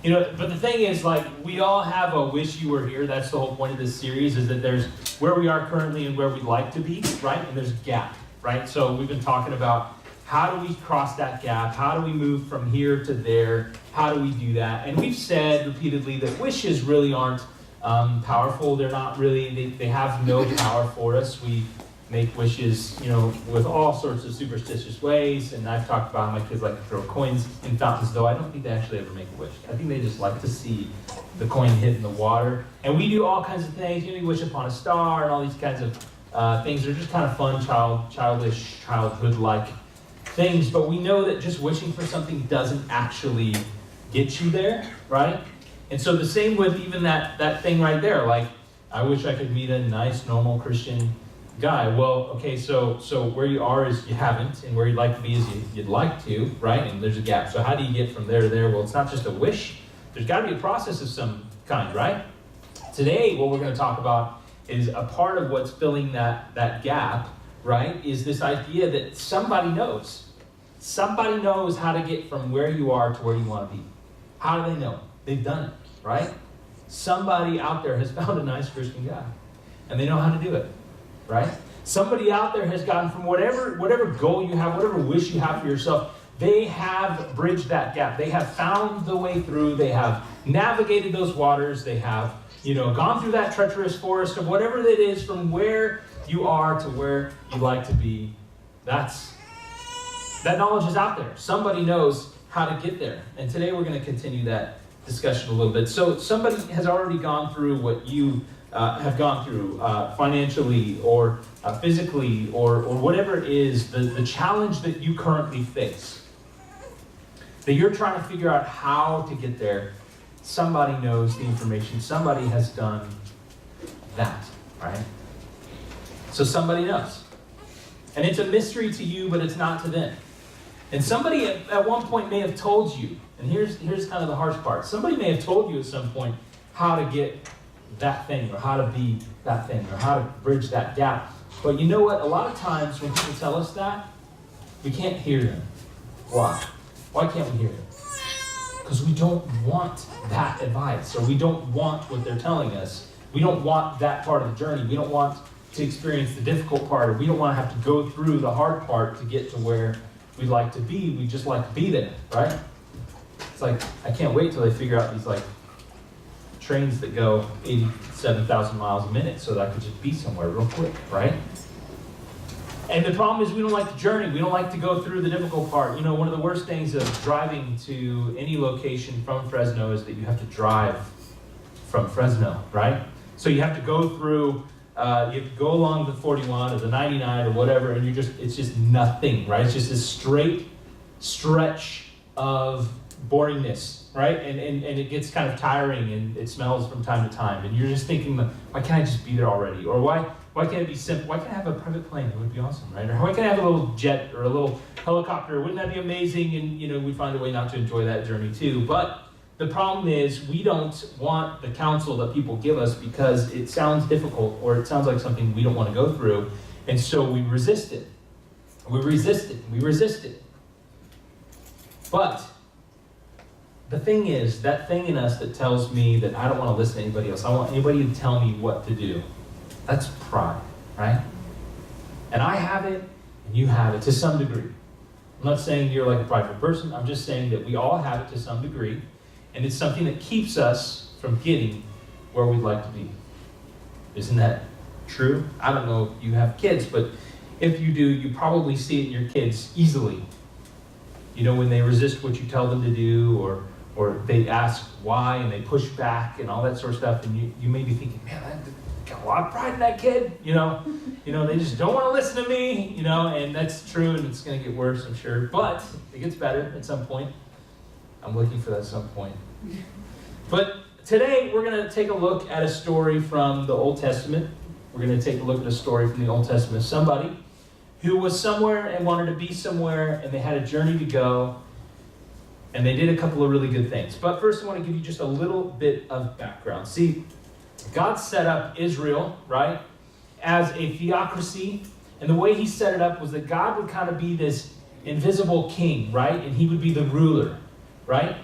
But the thing is, like, we all have a wish you were here. That's the whole point of this series, is that there's where we are currently and where we'd like to be, right? And there's a gap, right? So we've been talking about how do we cross that gap? How do we move from here to there? How do we do that? And we've said repeatedly that wishes really aren't powerful. They're not really, they have no power for us. We make wishes, with all sorts of superstitious ways. And I've talked about how my kids like to throw coins in fountains, though I don't think they actually ever make a wish. I think they just like to see the coin hit in the water. And we do all kinds of things. You wish upon a star and all these kinds of things. They're just kind of fun, childish, childhood-like things. But we know that just wishing for something doesn't actually get you there, right? And so the same with even that thing right there. Like, I wish I could meet a nice, normal Christian guy. Well, okay, so where you are is you haven't, and where you'd like to be is you'd like to, right? And there's a gap. So how do you get from there to there? Well, it's not just a wish. There's got to be a process of some kind, right? Today, what we're going to talk about is a part of what's filling that gap, right, is this idea that somebody knows. Somebody knows how to get from where you are to where you want to be. How do they know? They've done it, right? Somebody out there has found a nice Christian guy, and they know how to do it. Right? Somebody out there has gotten from whatever goal you have, whatever wish you have for yourself, they have bridged that gap. They have found the way through. They have navigated those waters. They have, gone through that treacherous forest of whatever it is from where you are to where you like to be. That knowledge is out there. Somebody knows how to get there. And today we're going to continue that discussion a little bit. So somebody has already gone through what you have gone through financially or physically or whatever it is, the challenge that you currently face, that you're trying to figure out how to get there. Somebody knows the information. Somebody has done that, right? So somebody knows. And it's a mystery to you, but it's not to them. And somebody at one point may have told you, and here's kind of the harsh part, somebody may have told you at some point how to get that thing, or how to be that thing, or how to bridge that gap. But you know what? A lot of times when people tell us that, we can't hear them. Why? Why can't we hear them? Because we don't want that advice, or we don't want what they're telling us. We don't want that part of the journey. We don't want to experience the difficult part, or we don't want to have to go through the hard part to get to where we'd like to be. We just like to be there, right? It's like, I can't wait till they figure out these trains that go 87,000 miles a minute so that I could just be somewhere real quick, right? And the problem is we don't like the journey. We don't like to go through the difficult part. One of the worst things of driving to any location from Fresno is that you have to drive from Fresno, right? So you have to go through, you have to go along the 41 or the 99 or whatever, and it's just nothing, right? It's just this straight stretch of boringness, right? And it gets kind of tiring, and it smells from time to time. And you're just thinking, why can't I just be there already? Or why can't it be simple? Why can't I have a private plane? It would be awesome, right? Or why can't I have a little jet or a little helicopter? Wouldn't that be amazing? And, we find a way not to enjoy that journey too. But the problem is we don't want the counsel that people give us because it sounds difficult, or it sounds like something we don't want to go through. And so we resist it. We resist it. But the thing is, that thing in us that tells me that I don't want to listen to anybody else, I want anybody to tell me what to do, that's pride, right? And I have it, and you have it to some degree. I'm not saying you're like a prideful person. I'm just saying that we all have it to some degree, and it's something that keeps us from getting where we'd like to be. Isn't that true? I don't know if you have kids, but if you do, you probably see it in your kids easily. When they resist what you tell them to do, or they ask why, and they push back, and all that sort of stuff, and you may be thinking, man, I got a lot of pride in that kid, they just don't want to listen to me, and that's true, and it's going to get worse, I'm sure, but it gets better at some point. I'm looking for that some point. But today, we're going to take a look at a story from the Old Testament. We're going to take a look at a story from the Old Testament. Somebody who was somewhere and wanted to be somewhere, and they had a journey to go, and they did a couple of really good things. But first, I want to give you just a little bit of background. See, God set up Israel, right, as a theocracy, and the way he set it up was that God would kind of be this invisible king, right, and he would be the ruler, right?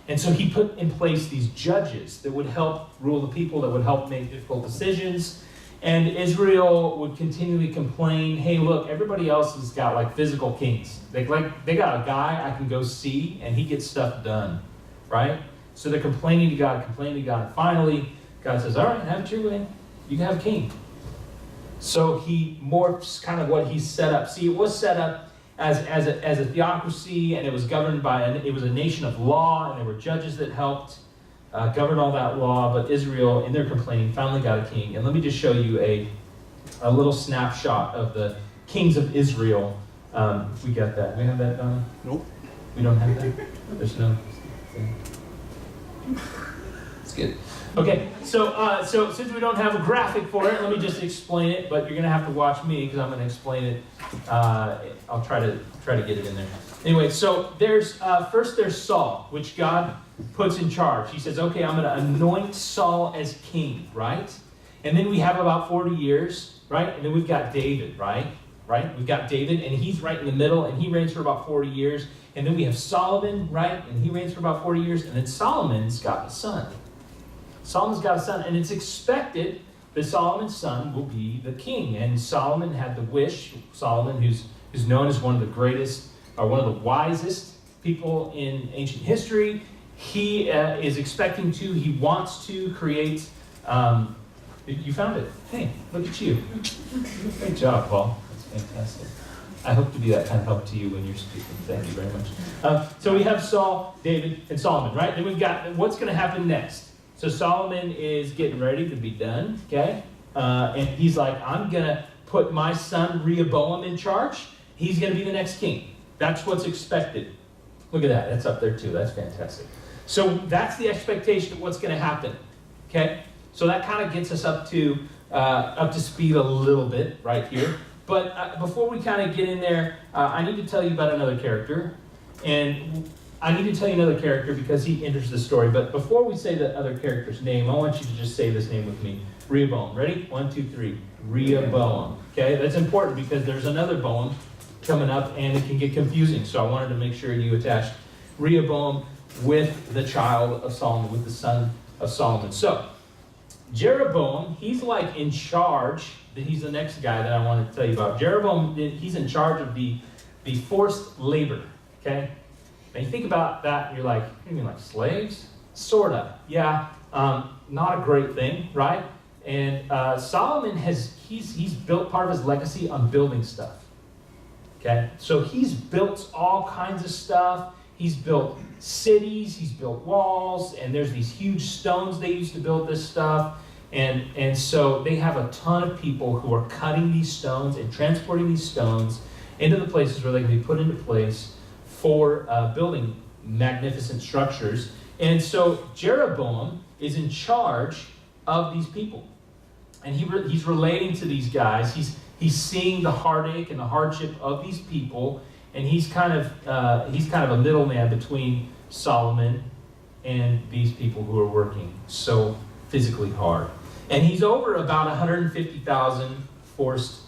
And so he put in place these judges that would help rule the people, that would help make difficult decisions. And Israel would continually complain, hey, look, everybody else has got like physical kings. They got a guy I can go see and he gets stuff done, right? So they're complaining to God. And finally, God says, all right, have it your way. You can have a king. So he morphs kind of what he set up. See, it was set up as a theocracy, and it was governed by, it was a nation of law, and there were judges that helped govern all that law. But Israel, in their complaining, finally got a king. And let me just show you a little snapshot of the kings of Israel. If we got that. We have that, Donna? Nope. We don't have that? There's no thing. It's good. Okay, so since we don't have a graphic for it, let me just explain it. But you're going to have to watch me because I'm going to explain it. I'll try to get it in there. Anyway, so there's Saul, which God puts in charge. He says, okay, I'm going to anoint Saul as king, right? And then we have about 40 years, right? And then we've got David, right? We've got David, and he's right in the middle, and he reigns for about 40 years. And then we have Solomon, right? And he reigns for about 40 years. And then Solomon's got a son. And it's expected that Solomon's son will be the king. And Solomon had the wish. Solomon, who's known as one of the greatest, or one of the wisest people in ancient history, he is expecting to, he wants to create, you found it. Hey, look at you. Great job, Paul. That's fantastic. I hope to be that kind of help to you when you're speaking. Thank you very much. So we have Saul, David, and Solomon, right? Then we've got what's going to happen next. So Solomon is getting ready to be done, okay? And he's like, I'm going to put my son Rehoboam in charge. He's going to be the next king. That's what's expected. Look at that. That's up there too. That's fantastic. So that's the expectation of what's going to happen, okay? So that kind of gets us up to speed a little bit right here. But before we kind of get in there, I need to tell you about another character. And I need to tell you another character because he enters the story. But before we say the other character's name, I want you to just say this name with me. Rehoboam. Ready? 1, 2, 3. Rehoboam. Okay? That's important because there's another Boam coming up and it can get confusing. So I wanted to make sure you attached Rehoboam with the child of Solomon, with the son of Solomon. So, Jeroboam, he's like in charge. He's the next guy that I want to tell you about. Jeroboam, he's in charge of the forced labor. Okay? Now you think about that and you're like, you mean like slaves? Sorta, yeah. Not a great thing, right? And Solomon he's built part of his legacy on building stuff. Okay? So he's built all kinds of stuff. He's built cities, he's built walls, and there's these huge stones they used to build this stuff. And so they have a ton of people who are cutting these stones and transporting these stones into the places where they can be put into place for building magnificent structures. And so Jeroboam is in charge of these people. And he's relating to these guys. He's seeing the heartache and the hardship of these people. And he's kind of a middleman between Solomon and these people who are working so physically hard. And he's over about 150,000 forced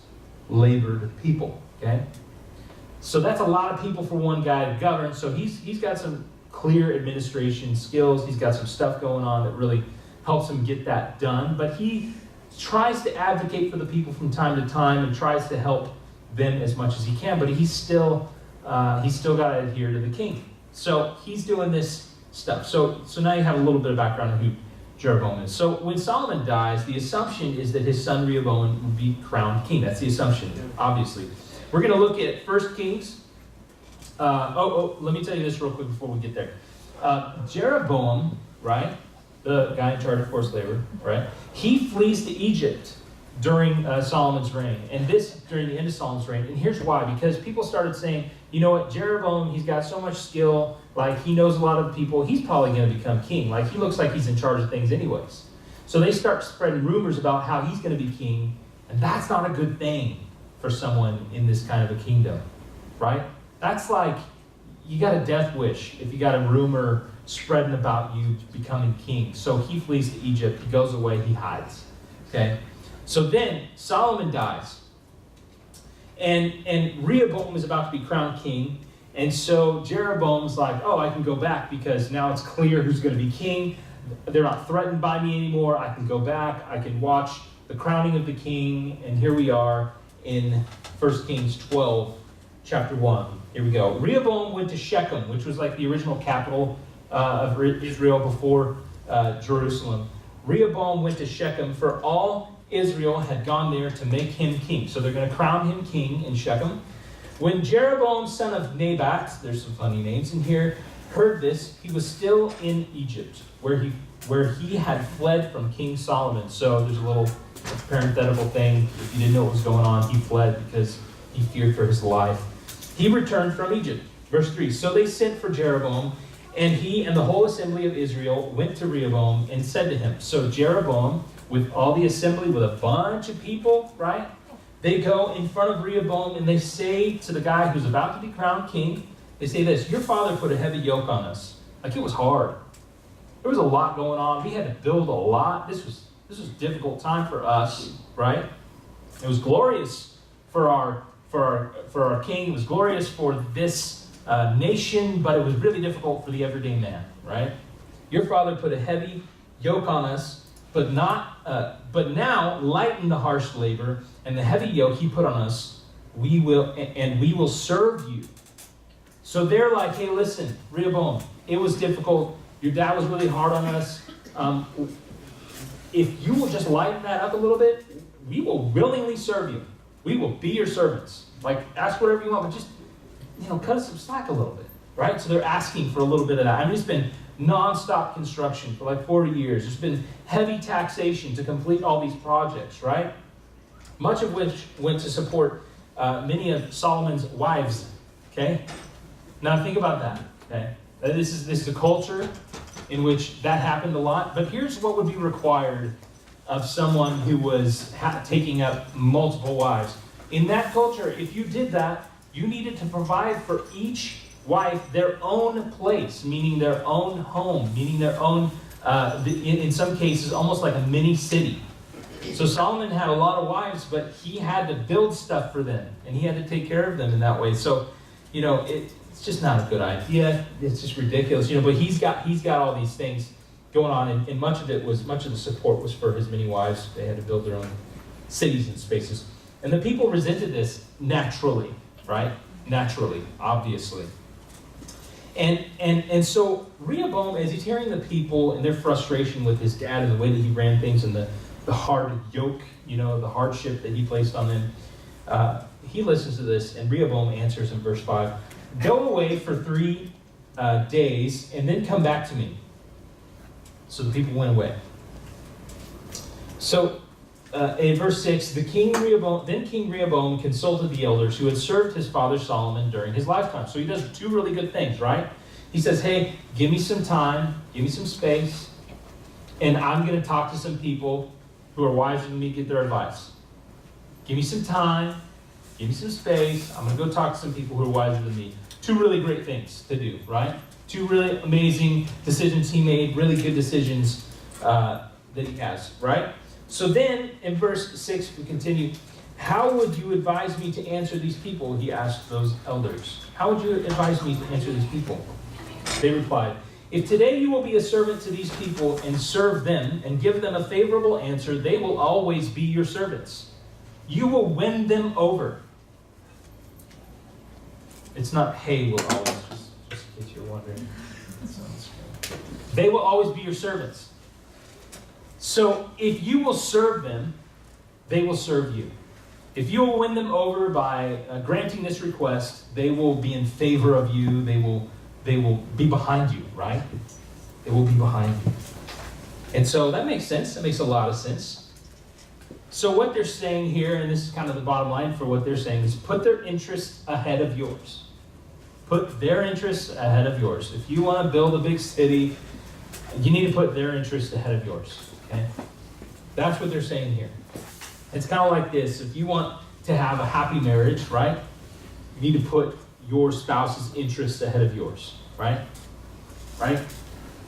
labored people. Okay? So that's a lot of people for one guy to govern. So he's got some clear administration skills. He's got some stuff going on that really helps him get that done. But he tries to advocate for the people from time to time and tries to help them as much as he can. But he's still got to adhere to the king. So he's doing this stuff. So now you have a little bit of background on who Jeroboam is. So when Solomon dies, the assumption is that his son Rehoboam would be crowned king. That's the assumption, obviously. We're going to look at 1 Kings. Let me tell you this real quick before we get there. Jeroboam, right, the guy in charge of forced labor, right, he flees to Egypt during Solomon's reign. And this during the end of Solomon's reign. And here's why. Because people started saying, you know what, Jeroboam, he's got so much skill. Like, he knows a lot of people. He's probably going to become king. Like, he looks like he's in charge of things anyways. So they start spreading rumors about how he's going to be king. And that's not a good thing for someone in this kind of a kingdom, right? That's like, you got a death wish if you got a rumor spreading about you becoming king. So he flees to Egypt. He goes away. He hides, okay? So then Solomon dies. And Rehoboam is about to be crowned king. And so Jeroboam's like, oh, I can go back because now it's clear who's going to be king. They're not threatened by me anymore. I can go back. I can watch the crowning of the king. And here we are in 1 Kings 12, chapter 1. Here we go. Rehoboam went to Shechem, which was like the original capital of Israel before Jerusalem. Rehoboam went to Shechem, for all Israel had gone there to make him king. So they're going to crown him king in Shechem. When Jeroboam, son of Nebat, there's some funny names in here, heard this, he was still in Egypt, where he had fled from King Solomon. So there's a little parenthetical thing. If you didn't know what was going on, he fled because he feared for his life. He returned from Egypt. Verse 3, so they sent for Jeroboam, and he and the whole assembly of Israel went to Rehoboam and said to him, so Jeroboam, with all the assembly, with a bunch of people, right? They go in front of Rehoboam and they say to the guy who's about to be crowned king, they say this, your father put a heavy yoke on us. Like, it was hard. There was a lot going on. We had to build a lot. This was a difficult time for us, right? It was glorious for our king. It was glorious for this nation, but it was really difficult for the everyday man, right? Your father put a heavy yoke on us, but now lighten the harsh labor and the heavy yoke he put on us. We will serve you. So they're like, hey, listen, Rehoboam, it was difficult. Your dad was really hard on us. If you will just lighten that up a little bit, we will willingly serve you. We will be your servants. Like, ask whatever you want, but just, cut us some slack a little bit, right? So they're asking for a little bit of that. I mean, it's been nonstop construction for like 40 years. There's been heavy taxation to complete all these projects, right? Much of which went to support many of Solomon's wives, okay? Now think about that, okay? This is a culture in which that happened a lot, but here's what would be required of someone who was taking up multiple wives. In that culture, if you did that, you needed to provide for each wife their own place, meaning their own home, meaning their own, in some cases, almost like a mini city. So Solomon had a lot of wives, but he had to build stuff for them, and he had to take care of them in that way. So, it's just not a good idea. It's just ridiculous, but he's got all these things going on, and much of the support was for his many wives. They had to build their own cities and spaces. And the people resented this naturally, right? Naturally, obviously. And so Rehoboam, as he's hearing the people and their frustration with his dad and the way that he ran things and the hard yoke, the hardship that he placed on them, he listens to this, and Rehoboam answers in verse 5, go away for 3 days and then come back to me. So the people went away. So in verse 6, King Rehoboam consulted the elders who had served his father Solomon during his lifetime. So he does 2 really good things, right? He says, hey, give me some time, give me some space, and I'm going to talk to some people who are wiser than me, get their advice. Give me some time, give me some space, I'm going to go talk to some people who are wiser than me. 2 really great things to do, right? 2 really amazing decisions he made, really good decisions that he has, right? So then, in verse 6, we continue. How would you advise me to answer these people? He asked those elders. How would you advise me to answer these people? They replied, if today you will be a servant to these people and serve them and give them a favorable answer, they will always be your servants. You will win them over. It's not, hey, will always, just in case you're wondering. That sounds good. They will always be your servants. So if you will serve them, they will serve you. If you will win them over by granting this request, they will be in favor of you. They will be behind you, right? They will be behind you. And so that makes sense. That makes a lot of sense. So what they're saying here, and this is kind of the bottom line for what they're saying, is put their interests ahead of yours. Put their interests ahead of yours. If you want to build a big city, you need to put their interests ahead of yours. Okay? That's what they're saying here. It's kind of like this. If you want to have a happy marriage, right? You need to put your spouse's interests ahead of yours, right? Right?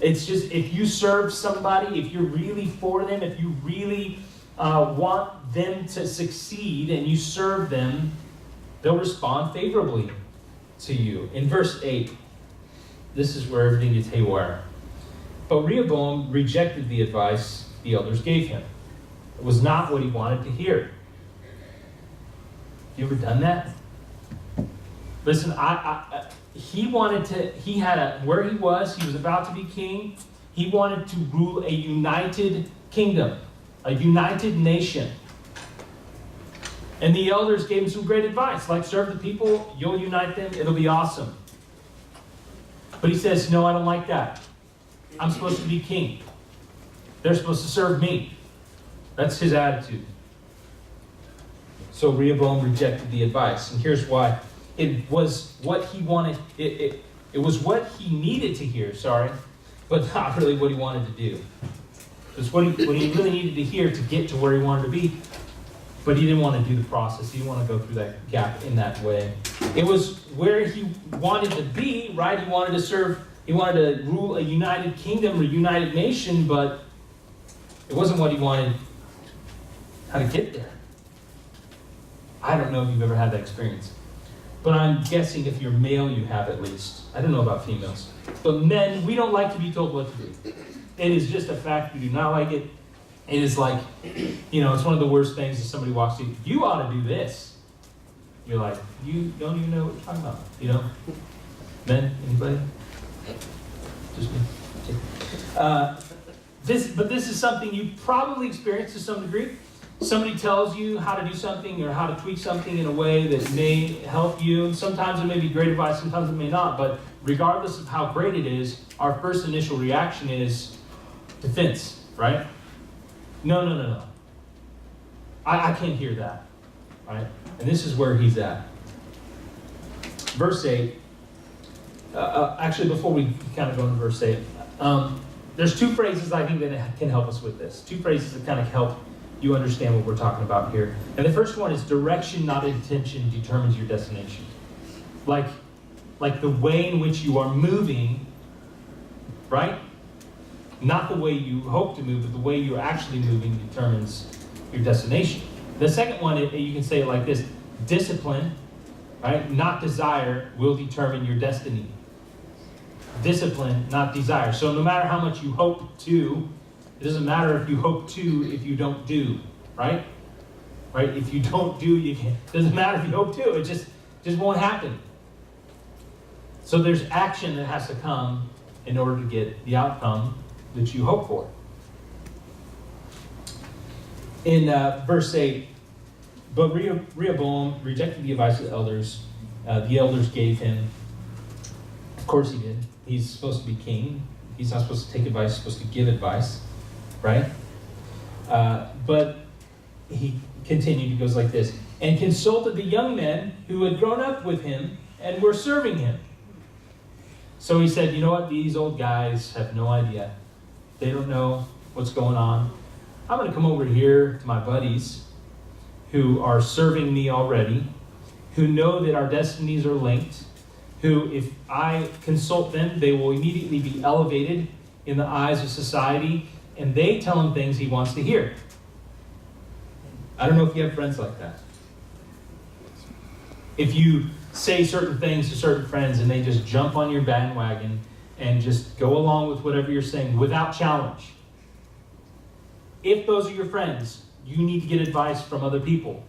It's just, if you serve somebody, if you're really for them, if you really want them to succeed and you serve them, they'll respond favorably. to you. In verse 8, this is where everything gets haywire. But Rehoboam rejected the advice the elders gave him. It was not what he wanted to hear. You ever done that? Listen, he had where he was about to be king. He wanted to rule a united kingdom, a united nation. And the elders gave him some great advice, like serve the people, you'll unite them, it'll be awesome. But he says, no, I don't like that. I'm supposed to be king. They're supposed to serve me. That's his attitude. So Rehoboam rejected the advice. And here's why. It was what he wanted. It was what he needed to hear, but not really what he wanted to do. It was what he really needed to hear to get to where he wanted to be. But he didn't want to do the process. He didn't want to go through that gap in that way. It was where he wanted to be, right? He wanted to serve. He wanted to rule a united kingdom or united nation, but it wasn't what he wanted. How to get there. I don't know if you've ever had that experience. But I'm guessing if you're male, you have at least. I don't know about females. But men, we don't like to be told what to do. It is just a fact. We do not like it. It is like, it's one of the worst things if somebody walks in. You ought to do this. You're like, you don't even know what you're talking about. Men, anybody? Just me. This is something you probably experienced to some degree. Somebody tells you how to do something or how to tweak something in a way that may help you. Sometimes it may be great advice, sometimes it may not. But regardless of how great it is, our first initial reaction is defense, right? No. I can't hear that, right? And this is where he's at. Verse 8. Actually, before we kind of go into verse 8, there's two phrases I think that can help us with this. Two phrases that kind of help you understand what we're talking about here. And the first one is direction, not intention, determines your destination. Like the way in which you are moving, right? Not the way you hope to move, but the way you're actually moving determines your destination. The second one, you can say it like this: discipline, right? Not desire, will determine your destiny. Discipline, not desire. So no matter how much you hope to, it doesn't matter if you hope to, if you don't do, right? Right? If you don't do, you can't. It doesn't matter if you hope to, it just won't happen. So there's action that has to come in order to get the outcome that you hope for. In verse 8, but Rehoboam rejected the advice of the elders. The elders gave him. Of course he did. He's supposed to be king. He's not supposed to take advice, he's supposed to give advice. Right? But he continued, he goes like this, and consulted the young men who had grown up with him and were serving him. So he said, you know what, these old guys have no idea. They don't know what's going on. I'm going to come over here to my buddies who are serving me already, who know that our destinies are linked, who, if I consult them, they will immediately be elevated in the eyes of society, and they tell him things he wants to hear. I don't know if you have friends like that. If you say certain things to certain friends and they just jump on your bandwagon and just go along with whatever you're saying without challenge. If those are your friends, you need to get advice from other people.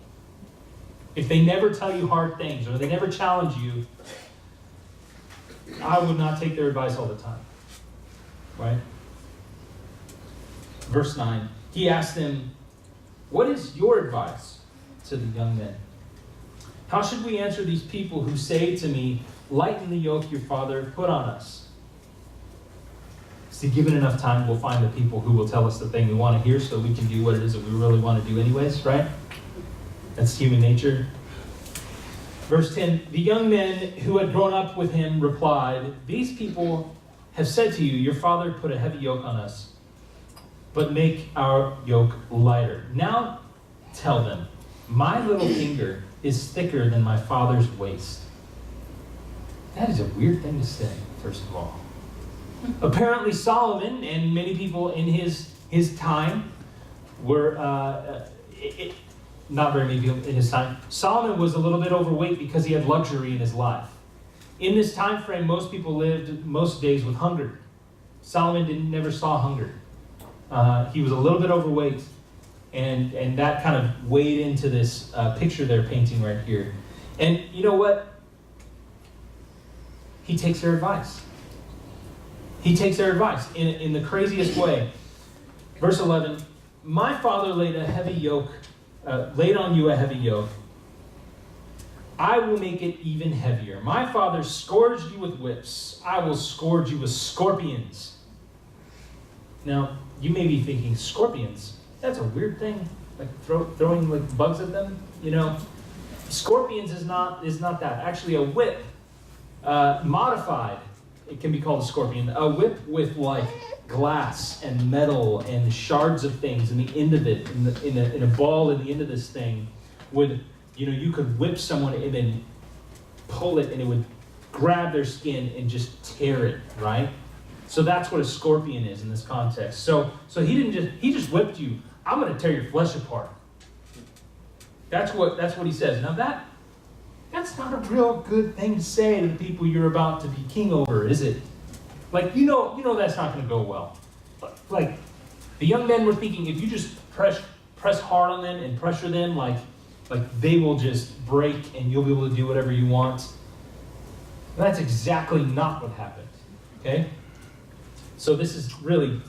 If they never tell you hard things or they never challenge you, I would not take their advice all the time. Right? Verse 9, he asked them, what is your advice to the young men? How should we answer these people who say to me, lighten the yoke your father put on us? See, given enough time, we'll find the people who will tell us the thing we want to hear so we can do what it is that we really want to do anyways, right? That's human nature. Verse 10, the young men who had grown up with him replied, these people have said to you, your father put a heavy yoke on us, but make our yoke lighter. Now tell them, my little finger is thicker than my father's waist. That is a weird thing to say, first of all. Apparently Solomon and many people in his time were, not very many people in his time, Solomon was a little bit overweight because he had luxury in his life. In this time frame, most people lived most days with hunger. Solomon never saw hunger. He was a little bit overweight, and that kind of weighed into this picture they're painting right here. And you know what? He takes their advice. He takes their advice in the craziest way. Verse 11, my father laid on you a heavy yoke. I will make it even heavier. My father scourged you with whips. I will scourge you with scorpions. Now, you may be thinking, scorpions? That's a weird thing. Like throwing like bugs at them, you know? Scorpions is not that. Actually, a whip, modified, it can be called a scorpion. A whip with like glass and metal and shards of things in the end of it, in a ball in the end of this thing, would, you could whip someone and then pull it and it would grab their skin and just tear it, right? So that's what a scorpion is in this context. So he just whipped you. I'm going to tear your flesh apart. That's what he says. Now that's not a real good thing to say to the people you're about to be king over, is it? Like, you know that's not going to go well. Like, the young men were thinking, if you just press hard on them and pressure them, like they will just break and you'll be able to do whatever you want. And that's exactly not what happened. Okay? So this is really,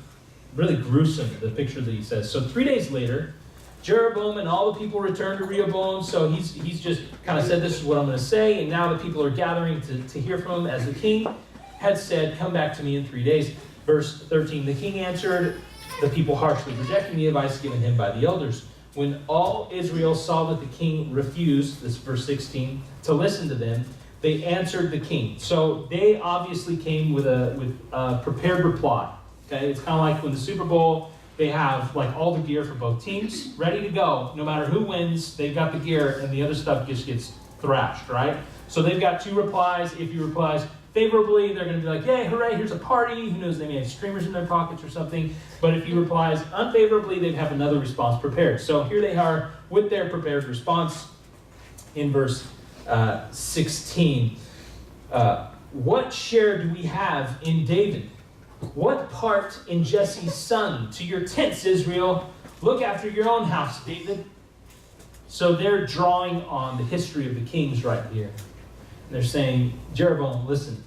really gruesome, the picture that he says. So 3 days later, Jeroboam and all the people returned to Rehoboam. So he's just kind of said, this is what I'm going to say. And now the people are gathering to hear from him, as the king had said, come back to me in 3 days. Verse 13, the king answered the people harshly, rejecting the advice given him by the elders. When all Israel saw that the king refused, this is verse 16, to listen to them, they answered the king. So they obviously came with a prepared reply. Okay, it's kind of like when the Super Bowl, they have like all the gear for both teams ready to go. No matter who wins, they've got the gear, and the other stuff just gets thrashed, right? So they've got two replies. If you replies favorably, they're going to be like, yay, hooray, here's a party. Who knows, they may have streamers in their pockets or something. But if you replies unfavorably, they have another response prepared. So here they are with their prepared response in verse 16. What share do we have in David? What part in Jesse's son? To your tents, Israel. Look after your own house, David. So they're drawing on the history of the kings right here. And they're saying, Jeroboam, listen,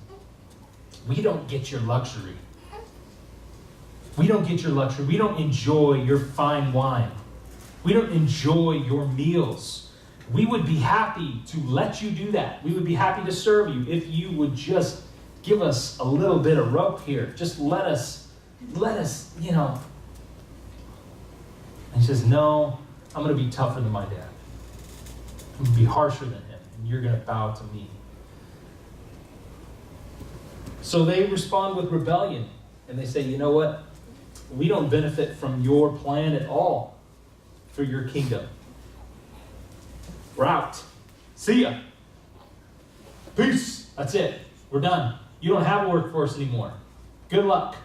we don't get your luxury. We don't get your luxury. We don't enjoy your fine wine. We don't enjoy your meals. We would be happy to let you do that. We would be happy to serve you if you would just give us a little bit of rope here. Just let us, And he says, no, I'm going to be tougher than my dad. I'm going to be harsher than him, and you're going to bow to me. So they respond with rebellion, and they say, you know what? We don't benefit from your plan at all for your kingdom. We're out. See ya. Peace. That's it. We're done. You don't have a workforce anymore. Good luck.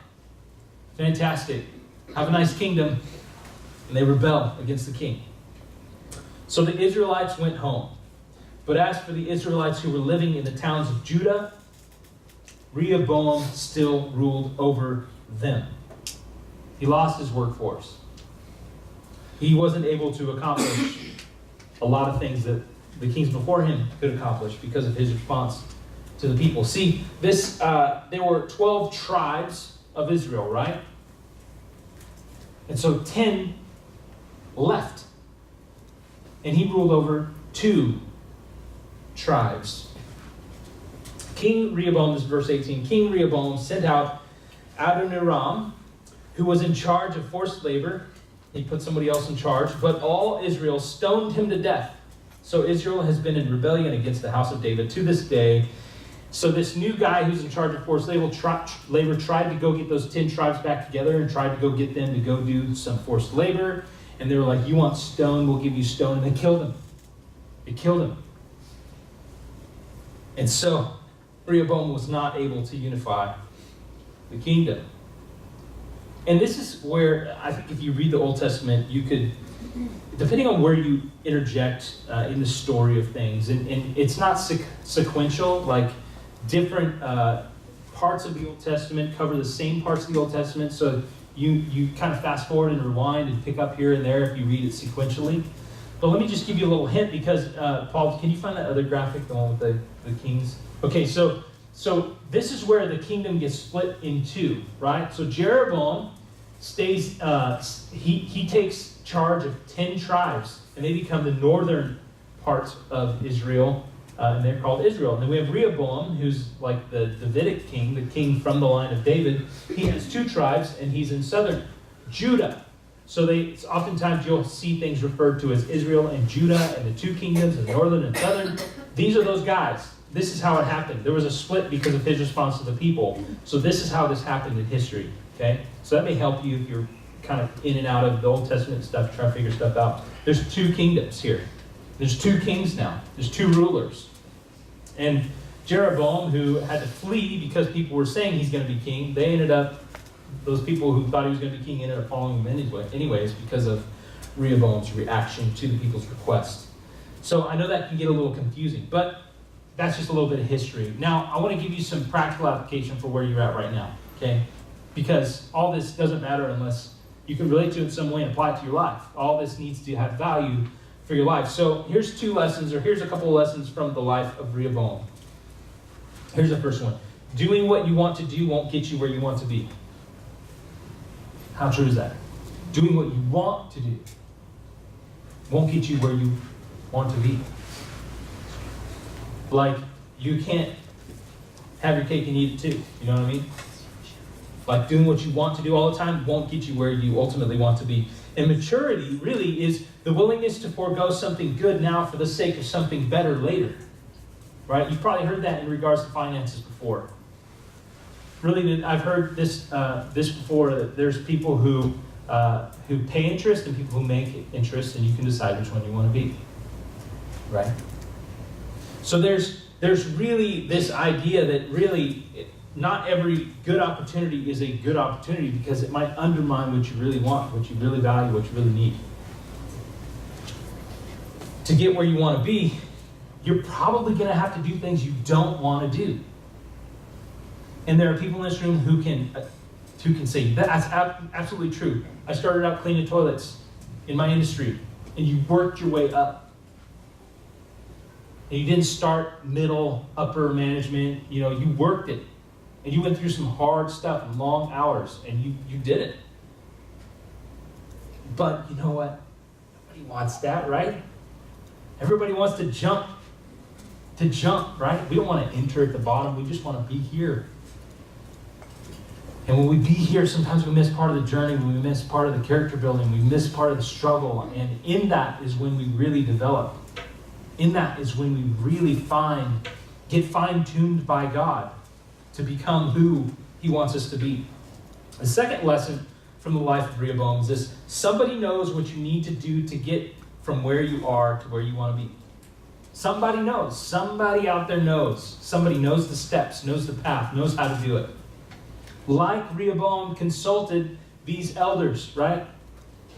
Fantastic. Have a nice kingdom. And they rebel against the king. So the Israelites went home. But as for the Israelites who were living in the towns of Judah, Rehoboam still ruled over them. He lost his workforce. He wasn't able to accomplish a lot of things that the kings before him could accomplish because of his response to the people. See, there were 12 tribes of Israel, right? And so 10 left. And he ruled over 2 tribes. King Rehoboam, this is verse 18, King Rehoboam sent out Adoniram, who was in charge of forced labor. He put somebody else in charge, but all Israel stoned him to death. So Israel has been in rebellion against the house of David to this day. So this new guy who's in charge of forced labor tried to go get those 10 tribes back together and tried to go get them to go do some forced labor. And they were like, you want stone, we'll give you stone. And they killed him. They killed him. And so Rehoboam was not able to unify the kingdom. And this is where I think if you read the Old Testament, you could, depending on where you interject in the story of things, and it's not sequential, like different parts of the Old Testament, cover the same parts of the Old Testament, so you kind of fast forward and rewind and pick up here and there if you read it sequentially. But let me just give you a little hint, because Paul, can you find that other graphic, the one with the kings? Okay, so this is where the kingdom gets split in two, right? So Jeroboam stays, he takes charge of 10 tribes, and they become the northern parts of Israel, and they're called Israel. And then we have Rehoboam, who's like the Davidic king, the king from the line of David. He has 2 tribes, and he's in southern Judah. So oftentimes you'll see things referred to as Israel and Judah, and the 2 kingdoms, the northern and southern. These are those guys. This is how it happened. There was a split because of his response to the people. So this is how this happened in history. Okay? So that may help you if you're kind of in and out of the Old Testament stuff, trying to figure stuff out. There's 2 kingdoms here. There's 2 kings now. There's 2 rulers. And Jeroboam, who had to flee because people were saying he's going to be king, those people who thought he was going to be king ended up following him anyways because of Rehoboam's reaction to the people's request. So I know that can get a little confusing, but that's just a little bit of history. Now, I want to give you some practical application for where you're at right now, okay? Because all this doesn't matter unless you can relate to it in some way and apply it to your life. All this needs to have value for your life. So here's 2 lessons, or here's a couple of lessons from the life of Rehoboam. Here's the first one. Doing what you want to do won't get you where you want to be. How true is that? Doing what you want to do won't get you where you want to be. Like, you can't have your cake and eat it too. You know what I mean? Like, doing what you want to do all the time won't get you where you ultimately want to be. And maturity really is the willingness to forego something good now for the sake of something better later. Right? You've probably heard that in regards to finances before. Really, I've heard this before, that there's people who pay interest and people who make interest, and you can decide which one you want to be. Right? So there's really this idea that really not every good opportunity is a good opportunity, because it might undermine what you really want, what you really value, what you really need. To get where you want to be, you're probably going to have to do things you don't want to do. And there are people in this room who can say, that's absolutely true. I started out cleaning toilets in my industry, and you worked your way up. And you didn't start middle, upper management. You worked it. And you went through some hard stuff, long hours, and you did it. But you know what? Nobody wants that, right? Everybody wants to jump, right? We don't want to enter at the bottom. We just want to be here. And when we be here, sometimes we miss part of the journey, we miss part of the character building, we miss part of the struggle. And in that is when we really develop. In that is when we really get fine-tuned by God to become who He wants us to be. The second lesson from the life of Rehoboam is this: somebody knows what you need to do to get from where you are to where you want to be. Somebody knows. Somebody out there knows. Somebody knows the steps, knows the path, knows how to do it. Like Rehoboam consulted these elders, right?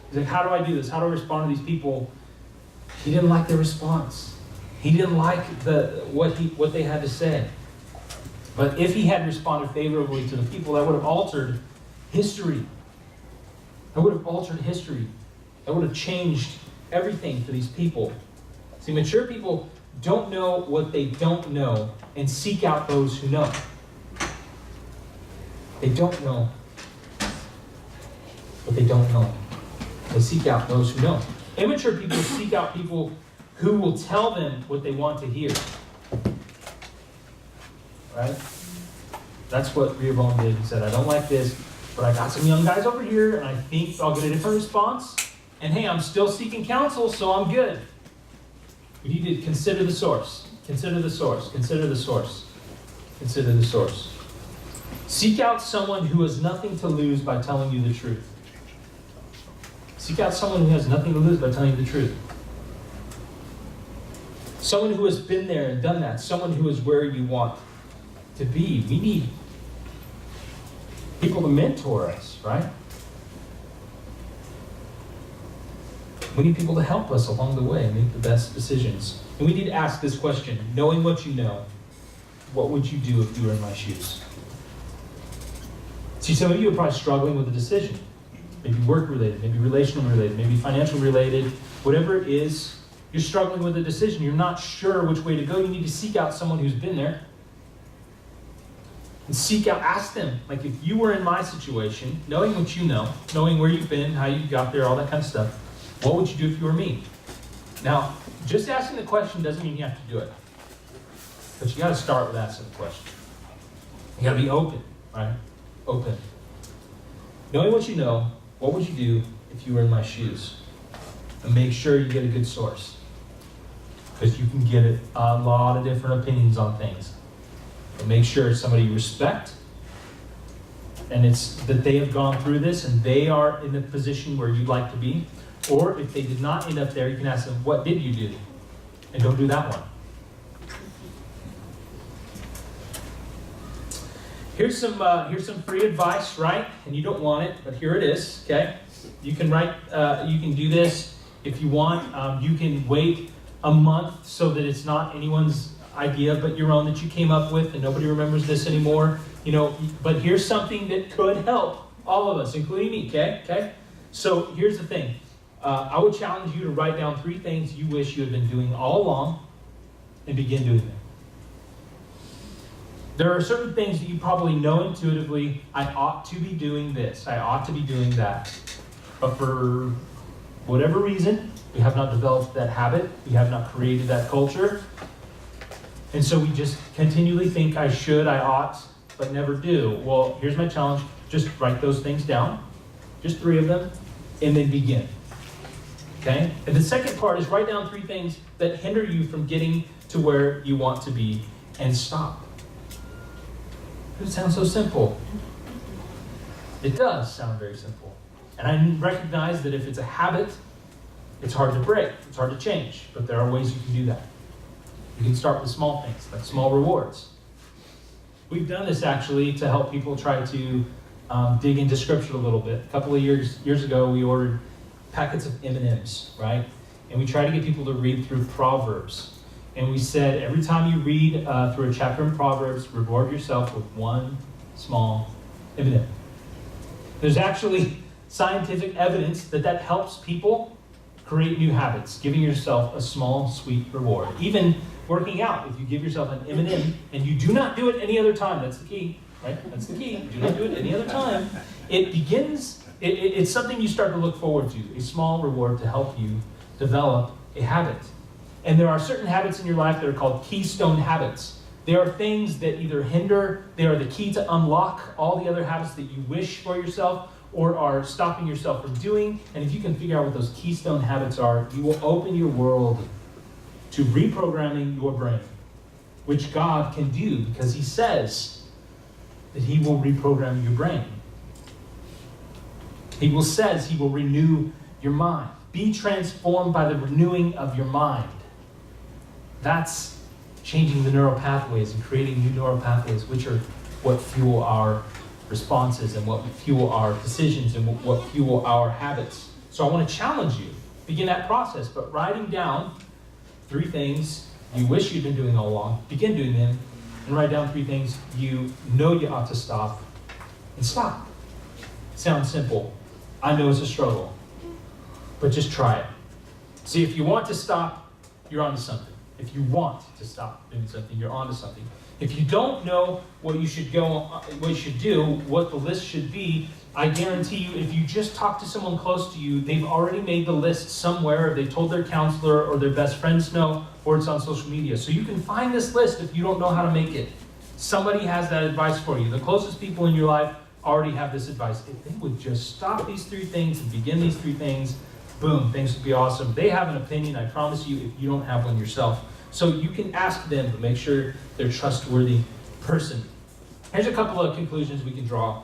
He's like, how do I do this? How do I respond to these people? He didn't like their response. He didn't like what they had to say. But if he had responded favorably to the people, that would have altered history. That would have altered history. That would have changed everything for these people. See, mature people don't know what they don't know and seek out those who know. They don't know what they don't know. They seek out those who know. Immature people seek out people who will tell them what they want to hear. Right? That's what Rehoboam did. He said, I don't like this, but I got some young guys over here, and I think I'll get a different response. And hey, I'm still seeking counsel, so I'm good. We need to consider the source. Consider the source. Consider the source. Consider the source. Seek out someone who has nothing to lose by telling you the truth. Seek out someone who has nothing to lose by telling you the truth. Someone who has been there and done that. Someone who is where you want to be. We need people to mentor us, right? We need people to help us along the way make the best decisions. And we need to ask this question: knowing what you know, what would you do if you were in my shoes? See, some of you are probably struggling with a decision. Maybe work-related, maybe relational-related, maybe financial-related. Whatever it is, you're struggling with a decision. You're not sure which way to go. You need to seek out someone who's been there. And seek out, ask them, like if you were in my situation, knowing what you know, knowing where you've been, how you got there, all that kind of stuff, what would you do if you were me? Now, just asking the question doesn't mean you have to do it. But you got to start with asking the question. You got to be open, right? Open. Knowing what you know, what would you do if you were in my shoes? And make sure you get a good source. Because you can get a lot of different opinions on things. But make sure it's somebody you respect. And it's that they have gone through this and they are in the position where you'd like to be. Or if they did not end up there, you can ask them, what did you do? And don't do that one. Here's some free advice, right? And you don't want it, but here it is, okay? You can do this if you want. You can wait a month so that it's not anyone's idea but your own that you came up with and nobody remembers this anymore. But here's something that could help all of us, including me, okay? So here's the thing. I would challenge you to write down 3 things you wish you had been doing all along and begin doing them. There are certain things that you probably know intuitively, I ought to be doing this, I ought to be doing that. But for whatever reason, we have not developed that habit, we have not created that culture. And so we just continually think I should, I ought, but never do. Well, here's my challenge. Just write those things down, just 3 of them, and then begin. Okay? And the second part is write down 3 things that hinder you from getting to where you want to be, and stop. It sounds so simple. It does sound very simple. And I recognize that if it's a habit, it's hard to break, it's hard to change, but there are ways you can do that. You can start with small things, like small rewards. We've done this actually to help people try to dig into scripture a little bit. A couple of years ago, we ordered packets of M&Ms, right? And we tried to get people to read through Proverbs. And we said, every time you read through a chapter in Proverbs, reward yourself with 1 small M&M. There's actually scientific evidence that helps people create new habits, giving yourself a small, sweet reward. Even working out, if you give yourself an M&M and you do not do it any other time, that's the key, right? That's the key. Do not do it any other time. It's something you start to look forward to, a small reward to help you develop a habit. And there are certain habits in your life that are called keystone habits. They are things that either hinder, they are the key to unlock all the other habits that you wish for yourself or are stopping yourself from doing. And if you can figure out what those keystone habits are, you will open your world to reprogramming your brain, which God can do because He says that He will reprogram your brain. He says He will renew your mind. Be transformed by the renewing of your mind. That's changing the neural pathways and creating new neural pathways, which are what fuel our responses and what fuel our decisions and what fuel our habits. So I want to challenge you, begin that process, but writing down 3 things you wish you'd been doing all along, begin doing them, and write down 3 things you know you ought to stop, and stop. Sounds simple. I know it's a struggle, but just try it. See, if you want to stop, you're onto something. If you want to stop doing something, you're onto something. If you don't know what you should do, what the list should be, I guarantee you, if you just talk to someone close to you, they've already made the list somewhere, they've told their counselor or their best friends know, or it's on social media. So you can find this list if you don't know how to make it. Somebody has that advice for you. The closest people in your life already have this advice. If they would just stop these 3 things and begin these 3 things, boom, things would be awesome. They have an opinion, I promise you, if you don't have one yourself. So you can ask them, but make sure they're a trustworthy person. Here's a couple of conclusions we can draw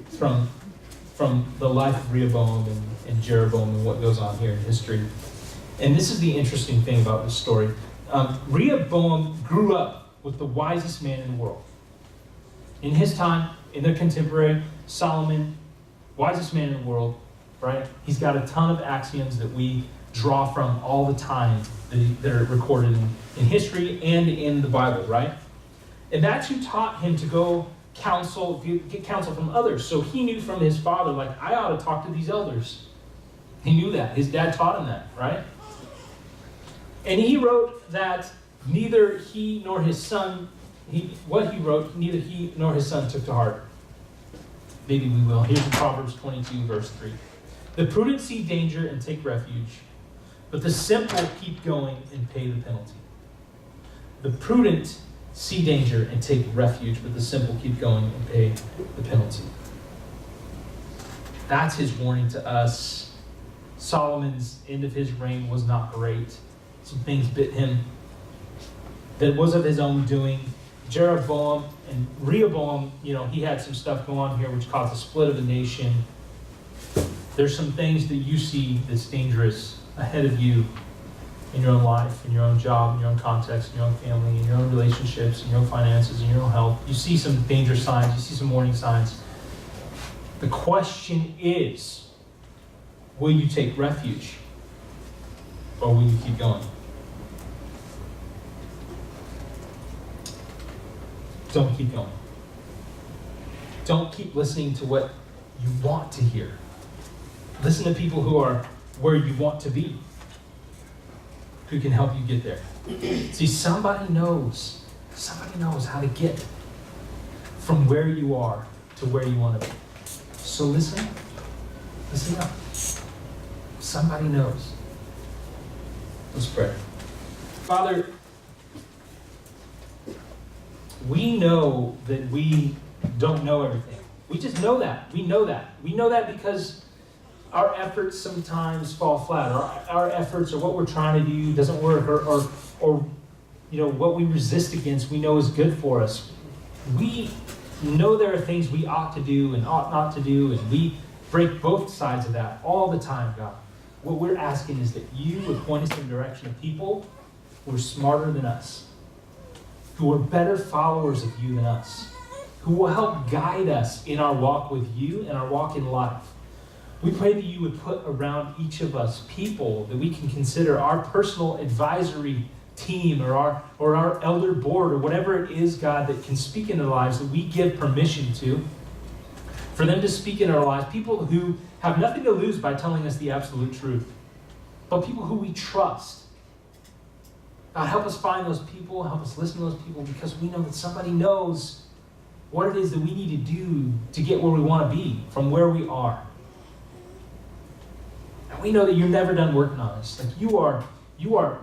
from the life of Rehoboam and Jeroboam and what goes on here in history. And this is the interesting thing about this story. Rehoboam grew up with the wisest man in the world. In his time, in their contemporary, Solomon, wisest man in the world, right? He's got a ton of axioms that we draw from all the time that are recorded in history and in the Bible, right? And that's who taught him to go get counsel from others. So he knew from his father, like, I ought to talk to these elders. He knew that. His dad taught him that, right? And he wrote that neither he nor his son, neither he nor his son took to heart. Maybe we will. Here's in Proverbs 22, verse 3. The prudent see danger and take refuge, but the simple keep going and pay the penalty. The prudent see danger and take refuge, but the simple keep going and pay the penalty. That's his warning to us. Solomon's end of his reign was not great. Some things bit him that was of his own doing. Jeroboam and Rehoboam, he had some stuff going on here which caused a split of the nation. There's some things that you see that's dangerous ahead of you in your own life, in your own job, in your own context, in your own family, in your own relationships, in your own finances, in your own health. You see some danger signs, you see some warning signs. The question is, will you take refuge or will you keep going? Don't keep going. Don't keep listening to what you want to hear. Listen to people who are where you want to be, who can help you get there. See, somebody knows how to get from where you are to where you want to be. So listen up. Somebody knows. Let's pray. Father, we know that we don't know everything. We just know that. We know that. We know that because our efforts sometimes fall flat. Our efforts or what we're trying to do doesn't work, or what we resist against we know is good for us. We know there are things we ought to do and ought not to do, and we break both sides of that all the time, God. What we're asking is that you would point us in the direction of people who are smarter than us, who are better followers of you than us, who will help guide us in our walk with you and our walk in life. We pray that you would put around each of us people that we can consider our personal advisory team or our elder board or whatever it is, God, that can speak in our lives, that we give permission to, for them to speak in our lives, people who have nothing to lose by telling us the absolute truth, but people who we trust. God, help us find those people, help us listen to those people, because we know that somebody knows what it is that we need to do to get where we want to be from where we are. And we know that you're never done working on us. Like you are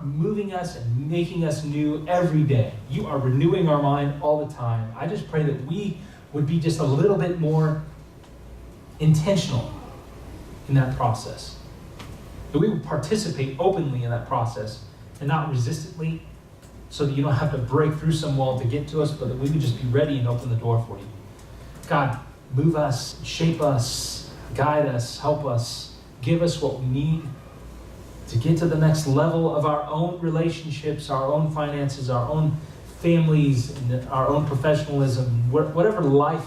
moving us and making us new every day. You are renewing our mind all the time. I just pray that we would be just a little bit more intentional in that process. That we would participate openly in that process and not resistantly, so that you don't have to break through some wall to get to us, but that we would just be ready and open the door for you. God, move us, shape us, guide us, help us, give us what we need to get to the next level of our own relationships, our own finances, our own families, and our own professionalism, whatever life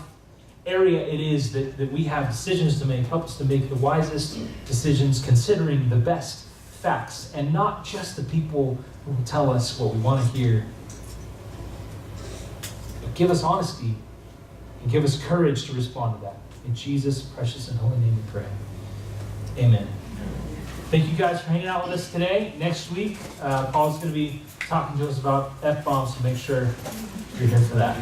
area it is that we have decisions to make. Help us to make the wisest decisions, considering the best facts and not just the people who tell us what we want to hear. But give us honesty and give us courage to respond to that. In Jesus' precious and holy name we pray. Amen. Thank you guys for hanging out with us today. Next week, Paul's going to be talking to us about F-bombs, so make sure you're here for that.